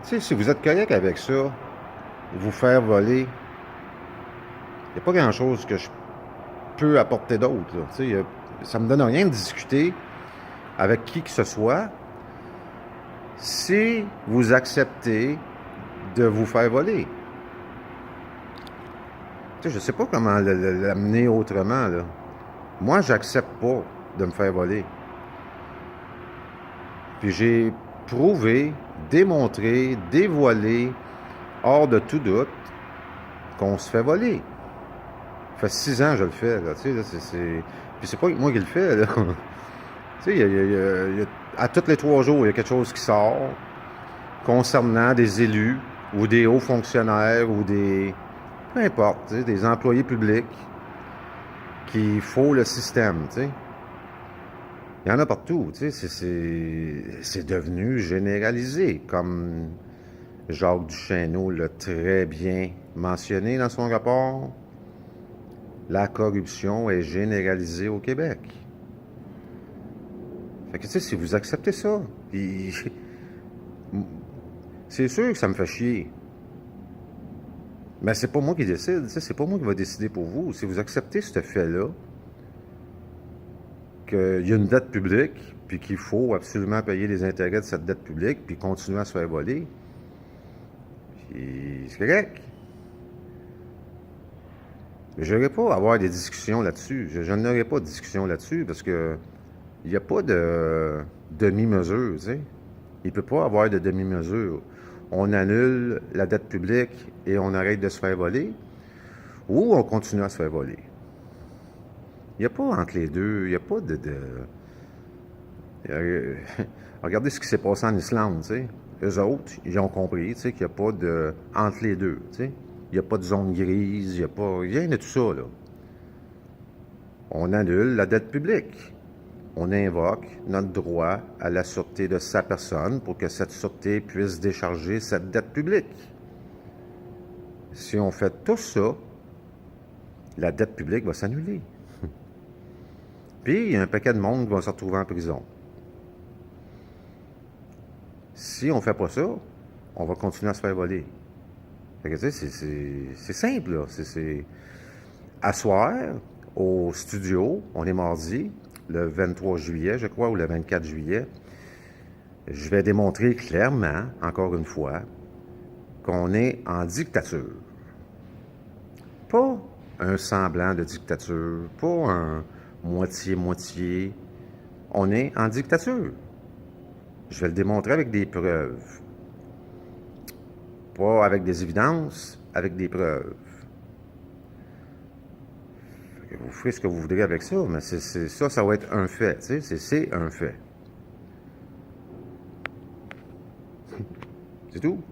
Tu sais, si vous êtes correct avec ça, vous faire voler, il n'y a pas grand-chose que je peux apporter d'autre. Là. Tu sais, ça me donne rien de discuter avec qui que ce soit si vous acceptez de vous faire voler. Tu sais, je sais pas comment l'amener autrement, là. Moi, j'accepte pas de me faire voler. Puis j'ai prouvé, démontré, dévoilé, hors de tout doute, qu'on se fait voler. Ça fait 6 ans que je le fais, là, tu sais, là, Puis c'est pas moi qui le fais, là. Tu sais, à tous les 3 jours, il y a quelque chose qui sort concernant des élus ou des hauts fonctionnaires ou des... Peu importe, tu sais, des employés publics qui font le système, tu sais. Il y en a partout, tu sais, c'est devenu généralisé, comme Jacques Duchesneau l'a très bien mentionné dans son rapport. La corruption est généralisée au Québec. Fait que, tu sais, si vous acceptez ça, c'est sûr que ça me fait chier. Mais c'est pas moi qui décide, tu sais, c'est pas moi qui va décider pour vous. Si vous acceptez ce fait-là, qu'il y a une dette publique, puis qu'il faut absolument payer les intérêts de cette dette publique, puis continuer à se faire voler, puis c'est correct. Je n'aurais pas à avoir des discussions là-dessus. Je n'aurais pas de discussion là-dessus parce que il n'y a pas de demi-mesure, tu sais. Il ne peut pas avoir de demi-mesure. On annule la dette publique et on arrête de se faire voler, ou on continue à se faire voler. Il n'y a pas entre les deux, il n'y a pas Regardez ce qui s'est passé en Islande, tu sais. Eux autres, ils ont compris, tu sais, qu'il n'y a pas de... entre les deux, tu sais. Il n'y a pas de zone grise, il n'y a pas... rien de tout ça, là. On annule la dette publique. On invoque notre droit à la sûreté de sa personne pour que cette sûreté puisse décharger cette dette publique. Si on fait tout ça, la dette publique va s'annuler. Puis, il y a un paquet de monde qui va se retrouver en prison. Si on ne fait pas ça, on va continuer à se faire voler. Fait que, tu sais, c'est simple, là. C'est à soir, au studio, on est mardi, le 23 juillet, je crois, ou le 24 juillet. Je vais démontrer clairement, encore une fois, qu'on est en dictature. Pas un semblant de dictature, pas un moitié-moitié. On est en dictature. Je vais le démontrer avec des preuves. Pas avec des évidences, avec des preuves. Vous ferez ce que vous voudrez avec ça, mais ça va être un fait. Tu sais, c'est un fait. C'est tout.